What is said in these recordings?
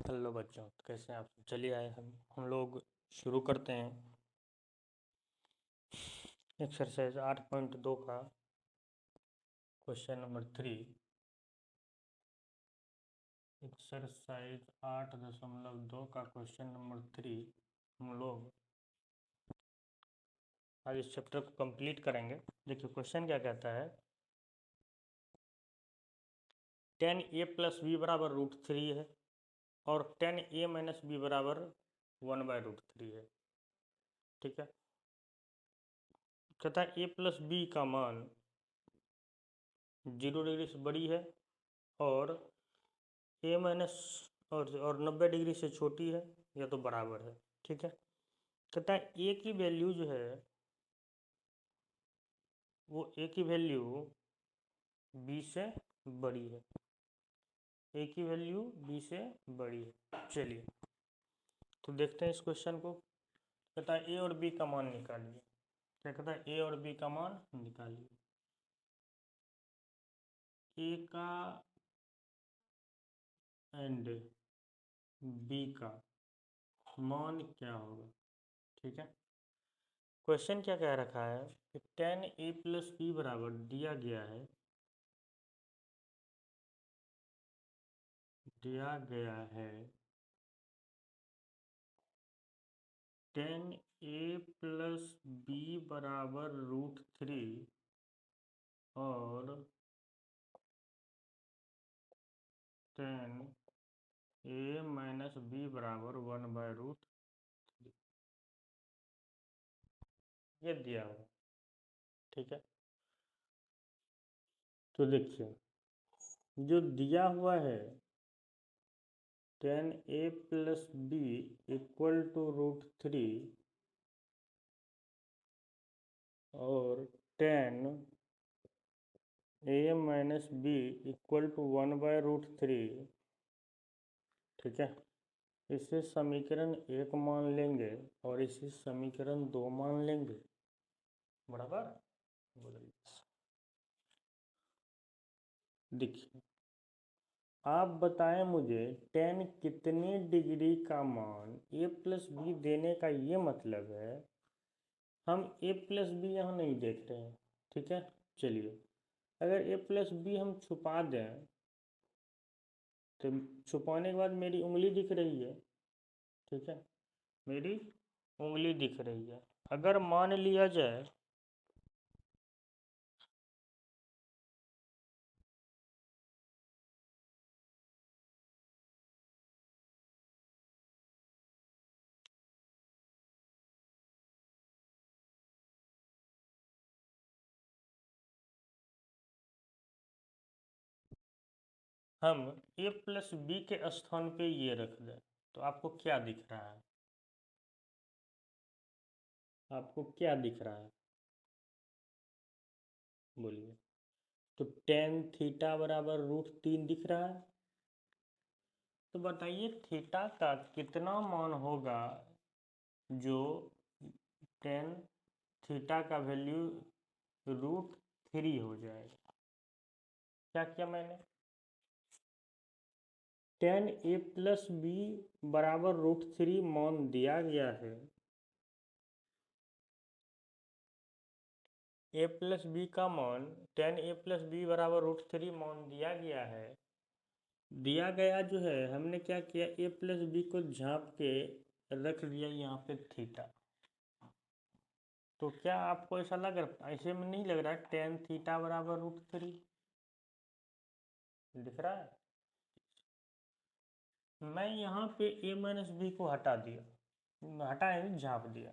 Hello बच्चों, कैसे हैं आप? चलिए आए हम लोग शुरू करते हैं एक्सरसाइज 8.2 का क्वेश्चन नंबर 3। एक्सरसाइज 8.2 का क्वेश्चन नंबर 3 हम लोग आज इस चैप्टर को कंप्लीट करेंगे। देखिए क्वेश्चन क्या कहता है, 10a+b बराबर √3 है और 10a - b बराबर 1/√3 है। ठीक है, कहता है a+b का मान 0 डिग्री से बड़ी है और a माइनस और 90 डिग्री से छोटी है या तो बराबर है। ठीक है, कहता है a की वैल्यू जो है वो a की वैल्यू b से बड़ी है। a की वैल्यू b से बड़ी है। चलिए तो देखते हैं इस क्वेश्चन को। कहता है a और b का मान निकालिए। क्या कहता है, a और b का मान निकालिए। a का एंड b का मान क्या होगा? ठीक है, क्वेश्चन क्या कह रखा है कि 10a+b बराबर दिया गया है 10a+b बराबर √3 और 10a - b बराबर 1/√3 ये दिया हुआ। ठीक है, तो देखिए जो दिया हुआ है 10a+b =√3 और 10a - b = 1/√3। ठीक है, इसे समीकरण 1 मान लेंगे और इसे समीकरण 2 मान लेंगे। बराबर, देखिए आप बताएं मुझे 10 कितने डिग्री का मान a+b देने का ये मतलब है हम a+b यहाँ नहीं देख रहे हैं। ठीक है, चलिए अगर a+b हम छुपा दें तो छुपाने के बाद मेरी उंगली दिख रही है। ठीक है, मेरी उंगली दिख रही है। अगर मान लिया जाए हम a+b के स्थान पे ये रख दें तो आपको क्या दिख रहा है? आपको क्या दिख रहा है बोलिए? तो tan थीटा बराबर √3 दिख रहा है। तो बताइए थीटा का कितना मान होगा जो tan थीटा का वैल्यू √3 हो जाएगा। क्या किया मैंने, 10a+b बराबर √3 मान दिया गया है। a+b का मान 10a+b बराबर √3 मान दिया गया है। दिया गया जो है हमने क्या किया, a+b को झाँप के रख दिया यहाँ पे थीटा। तो क्या आपको ऐसा लग रहा, ऐसे में नहीं लग रहा है 10 थीटा बराबर √3 दिख रहा है? मैं यहाँ पे a - b को हटा दिया, हटा यानी झाँप दिया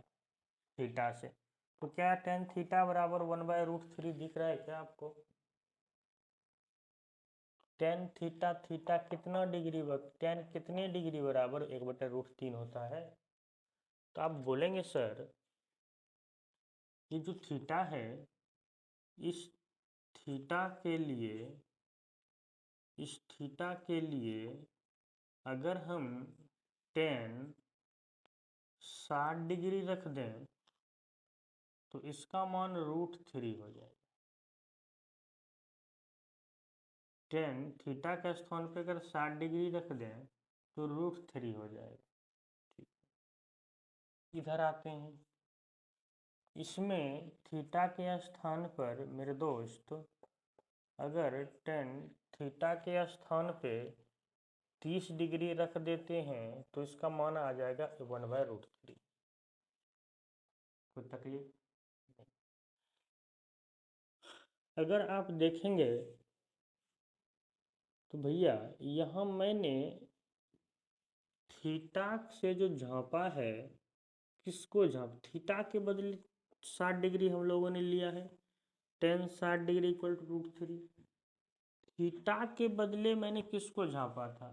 थीटा से। तो क्या tan थीटा बराबर 1/√3 दिख रहा है क्या आपको? tan थीटा, थीटा कितना डिग्री tan कितने डिग्री बराबर 1/√3 होता है? तो आप बोलेंगे सर ये जो थीटा है इस थीटा के लिए, इस थीटा के लिए अगर हम tan 60 डिग्री रख दें तो इसका मान √3 हो जाएगा। tan थीटा के स्थान पे अगर 60 डिग्री रख दें तो √3 हो जाएगा। ठीक, इधर आते हैं। इसमें थीटा के स्थान पर मेरे दोस्त अगर टेन थीटा के स्थान पे 30 डिग्री रख देते हैं तो इसका मान आ जाएगा 1/√3। कोई तकलीफ? अगर आप देखेंगे तो भैया यहाँ मैंने थीटा से जो झांपा है, किसको थीटा के बदले 60 डिग्री हम लोगों ने लिया है। Tan 60 degree equal to √3। Theta के बदले मैंने किसको झांपा था?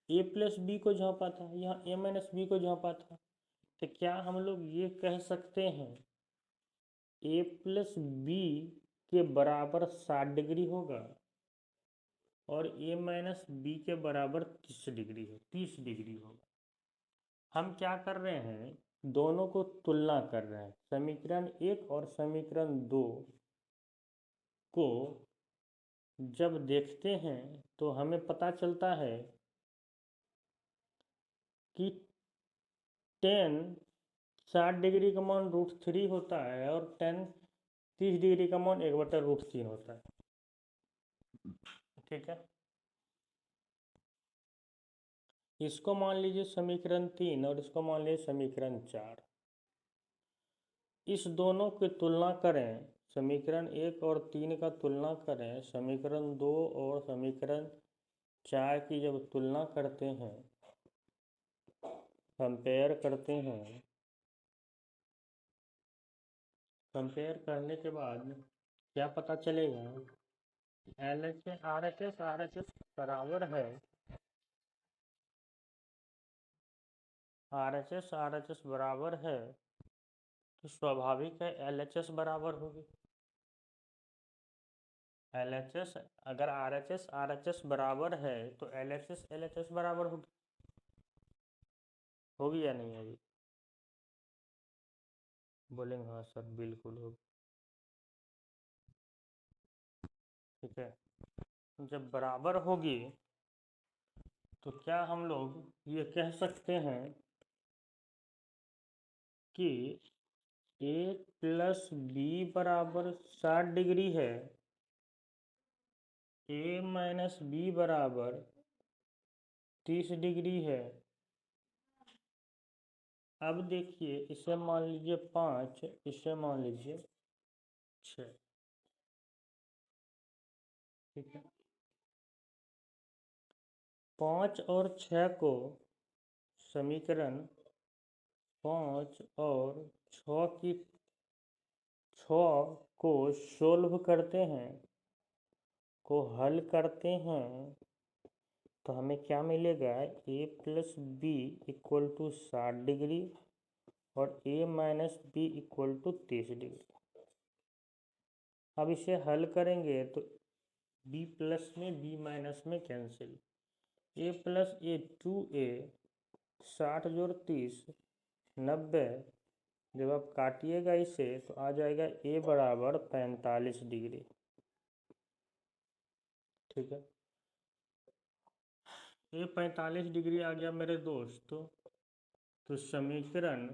a+b को झांपा था, यहाँ a-b को झांपा था। तो क्या हम लोग ये कह सकते हैं a+b के बराबर 60 डिग्री होगा और a-b के बराबर 30 डिग्री होगा। हम क्या कर रहे हैं, दोनों को तुलना कर रहे हैं। समीकरण 1 और समीकरण 2 को जब देखते हैं तो हमें पता चलता है कि टेन 60 डिग्री का मान √3 होता है और टेन 30 डिग्री का मान 1/√3 होता है। ठीक है, इसको मान लीजिए समीकरण 3 और इसको मान लीजिए समीकरण 4। इस दोनों की तुलना करें, समीकरण 1 और 3 का तुलना करें, समीकरण 2 और समीकरण 4 की जब तुलना करते हैं, कंपेयर करते हैं, कंपेयर करने के बाद क्या पता चलेगा? LHS RHS बराबर है, RHS बराबर है तो स्वाभाविक है LHS बराबर होगी। LHS अगर RHS बराबर है तो LHS बराबर होगी या नहीं होगी? बोलेंगे हाँ सर बिल्कुल होगी। ठीक है, जब बराबर होगी तो क्या हम लोग ये कह सकते हैं कि a+b बराबर 60 डिग्री है, a-b बराबर 30 डिग्री है। अब देखिए, इसे मान लीजिए 5, इसे मान लीजिए 6। ठीक है, 5 और 6 को समीकरण 5 और 6 को सोल्व करते हैं, को हल करते हैं तो हमें क्या मिलेगा? a+b इक्वल टू 60 डिग्री और a-b इक्वल टू 30 डिग्री। अब इसे हल करेंगे तो b प्लस में b माइनस में कैंसिल, a+a 2a 60 जोड़ 30 90। जब आप काटिएगा इसे तो आ जाएगा a बराबर 45 डिग्री। ठीक है, ये 45 डिग्री आ गया मेरे दोस्त। तो समीकरण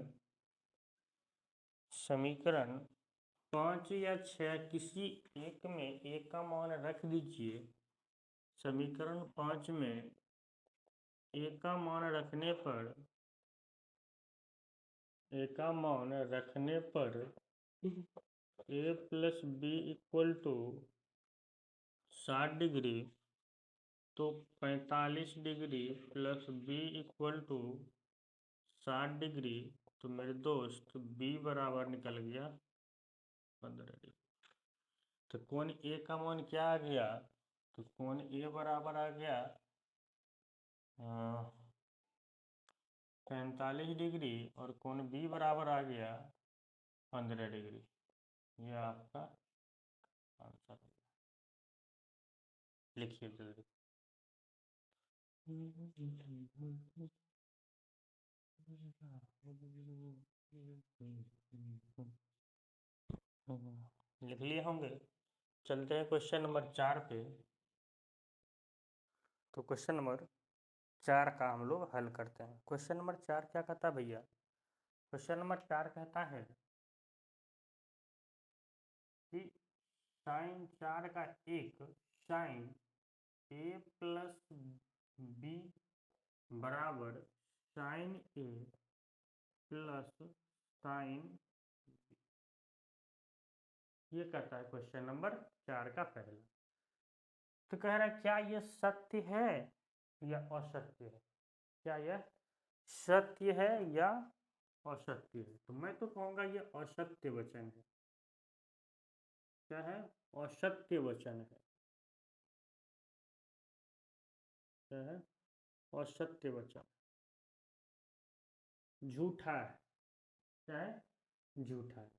5 या 6 किसी एक में एक का मान रख दीजिए। समीकरण 5 में एक का मान रखने पर a+b इक्वल टू 60 डिग्री, तो 45 degree plus b equal to 60 degree. तो मेरे दोस्त b बराबर निकल गया 15 डिग्री। तो कोण ए का मान क्या आ गया? तो कोण ए बराबर आ गया 45 डिग्री और कोण बी बराबर आ गया 15 डिग्री। ये आपका आंसर है। लिखिए जल्दी। लिख लिए होंगे। चलते हैं क्वेश्चन नंबर 4 पे। तो क्वेश्चन नंबर 4 का हम लोग हल करते हैं। क्वेश्चन नंबर 4 क्या कहता है भैया? क्वेश्चन नंबर 4 कहता है कि साइन 4 का एक साइन ए प्लस बी बराबर साइन ए प्लस साइन, ये कहता है क्वेश्चन नंबर 4 का पहला। तो कह रहा है क्या यह सत्य है या असत्य है? क्या यह सत्य है या असत्य है? तो मैं तो कहूँगा ये असत्य वचन है। क्या है? असत्य वचन है। क्या है? असत्य वचन, झूठा है। क्या है? झूठा है।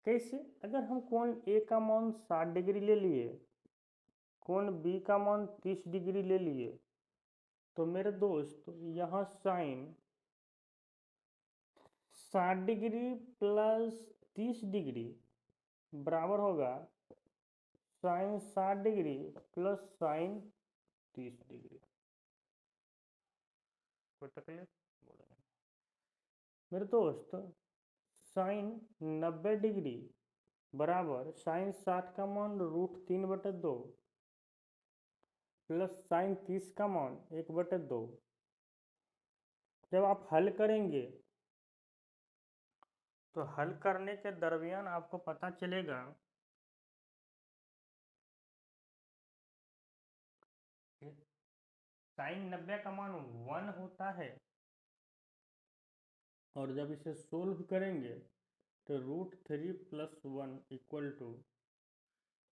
कैसे? अगर हम कोण ए का मान 60 डिग्री ले लिए, कोण बी का मान 30 डिग्री ले लिए, तो मेरे दोस्त यहाँ साइन 60 डिग्री प्लस 30 डिग्री बराबर होगा sine 60 degree plus sine 30 degree. कोई तकलीफ? बोलेंगे मेरे दोस्त साइन 90 डिग्री बराबर साइन 60 का मान √3/2 प्लस साइन 30 का मान 1/2। जब आप हल करेंगे तो हल करने के दरमियान आपको पता चलेगा कि साइन 90 का मान 1 होता है, और जब इसे सोल्व करेंगे तो √3 + 1 =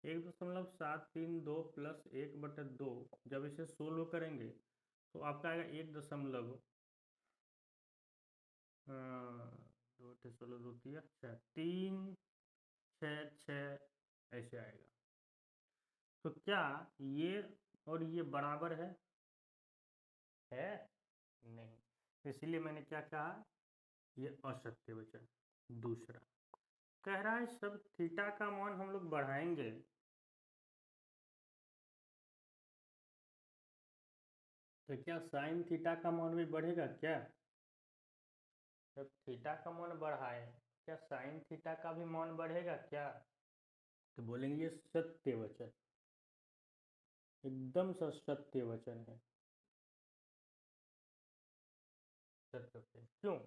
1.732 प्लस 1/2। जब इसे सोल्व करेंगे तो आपका आएगा 1 दो 16 2 3 6 6 ऐसे आएगा। तो क्या ये और ये बराबर है? नहीं। इसलिए मैंने क्या कहा, ये असत्य वचन। दूसरा कह रहा है सब थीटा का मान हम लोग बढ़ाएंगे तो क्या साइन थीटा का मान भी बढ़ेगा क्या? जब थीटा का मान बढ़ाए, क्या साइन थीटा का भी मान बढ़ेगा क्या? तो बोलेंगे ये सत्य वचन, एकदम सा सत्य वचन है। सत्य वचन क्यों?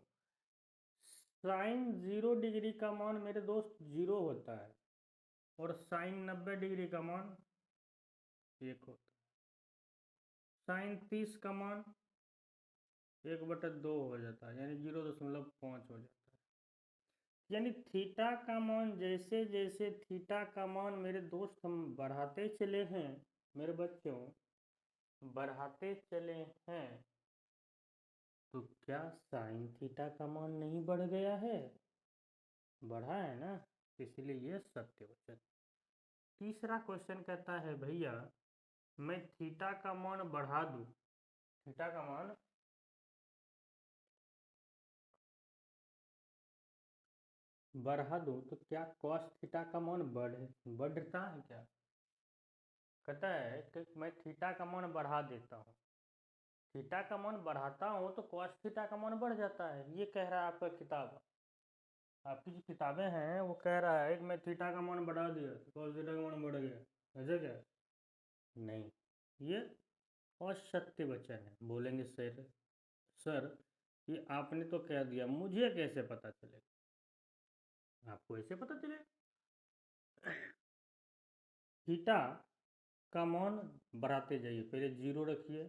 साइन 0 डिग्री का मान मेरे दोस्त 0 होता है, और साइन 90 डिग्री का मान 1 होता है। साइन 30 का मान 1/2 हो जाता है, यानी 0.5 हो जाता है। यानी थीटा का मान जैसे जैसे थीटा का मान मेरे दोस्त हम बढ़ाते चले हैं, मेरे बच्चों बढ़ाते चले हैं, तो क्या साइन थीटा का मान नहीं बढ़ गया है? बढ़ा है ना, इसलिए ये सत्य वचन। तीसरा क्वेश्चन कहता है भैया मैं थीटा का मान बढ़ा दूं, थीटा का मान बढ़ा दूं तो क्या कॉस थीटा का मान बढ़ता है क्या? कहता है कि मैं थीटा का मान बढ़ा देता हूँ, थीटा का मान बढ़ाता हूँ तो कॉस थीटा का मान बढ़ जाता है, ये कह रहा है आपका किताब। आपकी जो किताबें हैं वो कह रहा है कि मैं थीटा का मान बढ़ा दिया तो कॉस थीटा का मान बढ़ गया, ऐसा क्या? नहीं, ये असत्य वचन है। बोलेंगे सर, सर ये आपने तो कह दिया, मुझे कैसे पता चलेगा? आपको ऐसे पता चलेगा? थीटा का मान बढ़ाते जाइए, पहले 0 रखिए,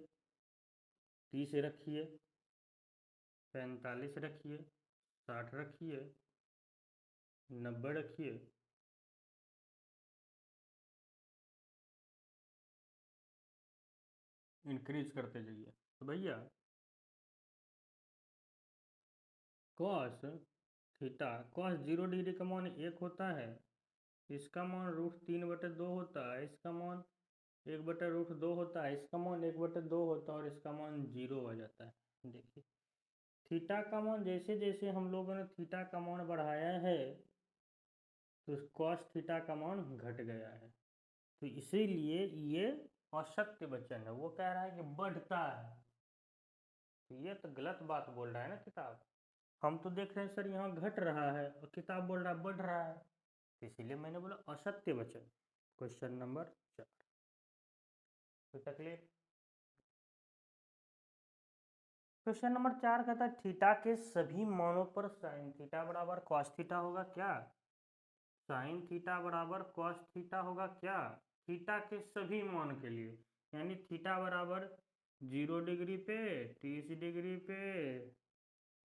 30 रखिए, 45 रखिए, 60 रखिए, 90 रखिए, इंक्रीज करते जाइए। तो भैया कॉस थीटा, कॉस 0 डिग्री का मान 1 होता है, इसका मान √3/2 होता है, इसका मान 1/√2 होता है, इसका मान 1/2 होता है, और इसका मान 0 हो जाता है। देखिए थीटा का मान जैसे जैसे हम लोगों ने थीटा का मान बढ़ाया है तो कॉस थीटा का मान घट गया है। तो इसीलिए ये असत्य वचन है। वो कह रहा है कि बढ़ता है, ये तो गलत बात बोल रहा है ना किताब। हम तो देख रहे हैं सर यहाँ घट रहा है और किताब बोल रहा है बढ़ रहा है, तो इसीलिए मैंने बोला असत्य वचन। Question number 4। तो तकलीफ क्वेश्चन नंबर 4 कहता है थीटा के सभी मानों पर साइन थीटा बराबर कॉस थीटा होगा क्या? साइन थीटा बराबर कॉस थीटा होगा क्या? थीटा के सभी मान के लिए, यानी थीटा बराबर 0 डिग्री पे, 30 डिग्री पे,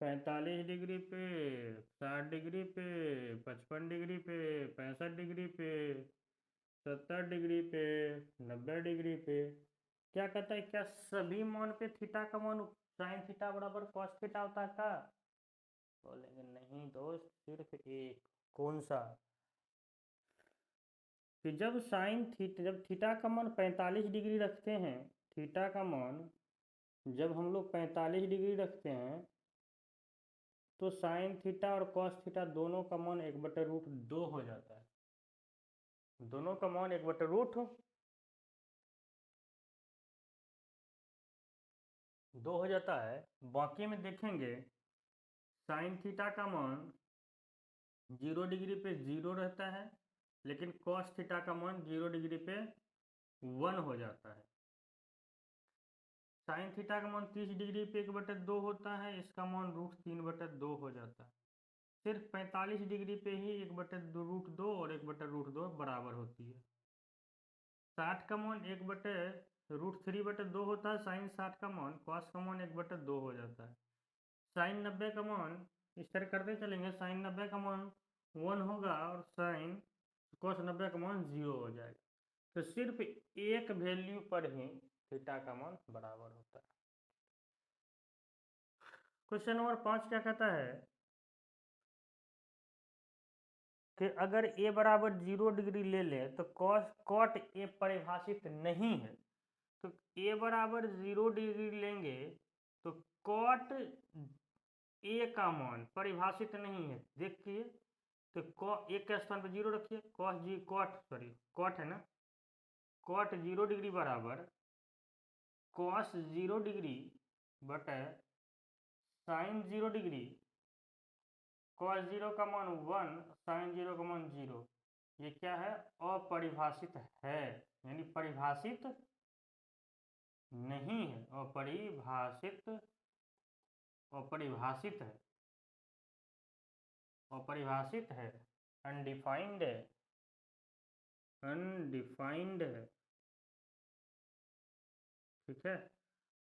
45 डिग्री पे, 60 डिग्री पे, 55 डिग्री पे, 65 डिग्री पे, 70 डिग्री पे, 90 डिग्री पे। क्या कहता है, क्या सभी मान पे थीटा का मान साइन थीटा बराबर कॉस थीटा होता है क्या? बोलेंगे नहीं दोस्त, सिर्फ एक। कौन सा? कि जब जब थीटा का मान 45 डिग्री रखते हैं, थीटा का मान जब हम लोग 45 डिग्री रखते हैं, तो साइन थीटा और कॉस थीटा दोनों का मान 1/√2 हो जाता है। दोनों का मान 1/√2 हो जाता है। बाकी में देखेंगे साइन थीटा का मान 0 डिग्री पे 0 रहता है, लेकिन कॉस थीटा का मान 0 डिग्री पे 1 हो जाता है। साइन थीटा का मान 30 डिग्री पे 1/2 होता है, इसका मान √3/2 हो जाता है। सिर्फ 45 डिग्री पे ही 1/√2 और 1/√2 बराबर होती है। 60 का मान 1/√3/2 होता है साइन 60 का मान, कॉस का मान 1/2 हो जाता है। साइन 90 का मान इस तरह करते चलेंगे, साइन 90 का मान 1 होगा और साइन कॉस 90 का मान 0 हो जाएगा। तो सिर्फ एक वैल्यू पर ही थीटा का मान बराबर होता है। क्वेश्चन नंबर 5 क्या कहता है कि अगर a बराबर 0 डिग्री ले लें तो कॉट a परिभाषित नहीं है। तो a बराबर 0 डिग्री लेंगे तो कॉट a का मान परिभाषित नहीं है। देखिए, तो एक के स्थान पर 0 रखिए, कॉट है ना, कॉट 0 डिग्री बराबर कॉस 0 डिग्री बटे साइन 0 डिग्री, कॉस 0 का मान 1, साइन 0 का मान 0। ये क्या है? अपरिभाषित है, यानी परिभाषित नहीं है, अपरिभाषित है, अपरिभाषित है, अनडिफाइंड है, अनडिफाइंड है। ठीक है,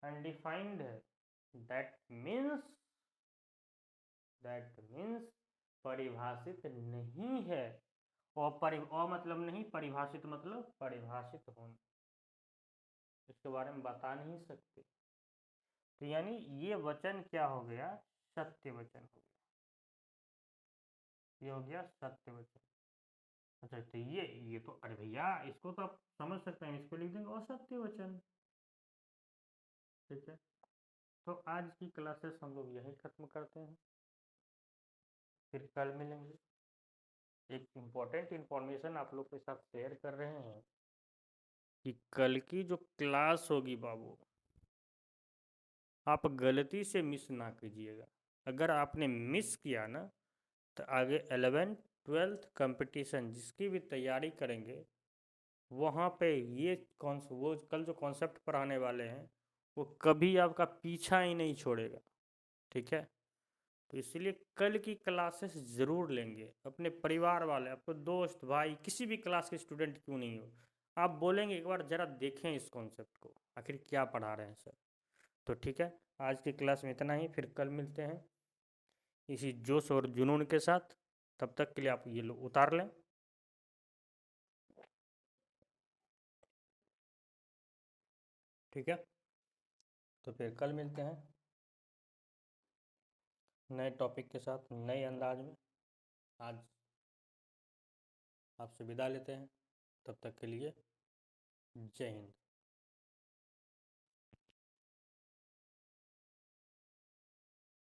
अनडिफाइंड है। दैट मीन्स परिभाषित नहीं है। मतलब नहीं, परिभाषित मतलब परिभाषित होना, इसके बारे में बता नहीं सकते। तो यानी ये वचन क्या हो गया? सत्य वचन हो गया। ये हो गया सत्य वचन। अच्छा, तो ये तो अरे भैया, इसको तो आप समझ सकते हैं, इसको लिख देंगे असत्य वचन। ठीक है, तो आज की क्लासेस हम लोग यही खत्म करते हैं, फिर कल मिलेंगे। एक इम्पोर्टेंट इन्फॉर्मेशन आप लोग के साथ शेयर कर रहे हैं कि कल की जो क्लास होगी बाबू, आप गलती से मिस ना कीजिएगा। अगर आपने मिस किया ना, तो आगे 11th 12th कंपटीशन जिसकी भी तैयारी करेंगे, वहाँ पे वो कल जो कॉन्सेप्ट पढ़ाने वाले हैं, वो कभी आपका पीछा ही नहीं छोड़ेगा। ठीक है, तो इसलिए कल की क्लासेस ज़रूर लेंगे। अपने परिवार वाले, आपको दोस्त भाई, किसी भी क्लास के स्टूडेंट क्यों नहीं हो, आप बोलेंगे एक बार ज़रा देखें इस कॉन्सेप्ट को, आखिर क्या पढ़ा रहे हैं सर। तो ठीक है, आज की क्लास में इतना ही, फिर कल मिलते हैं इसी जोश और जुनून के साथ। तब तक के लिए आप ये लो उतार लें। ठीक है, तो फिर कल मिलते हैं नए टॉपिक के साथ, नए अंदाज में। आज आपसे विदा लेते हैं, तब तक के लिए जय हिंद।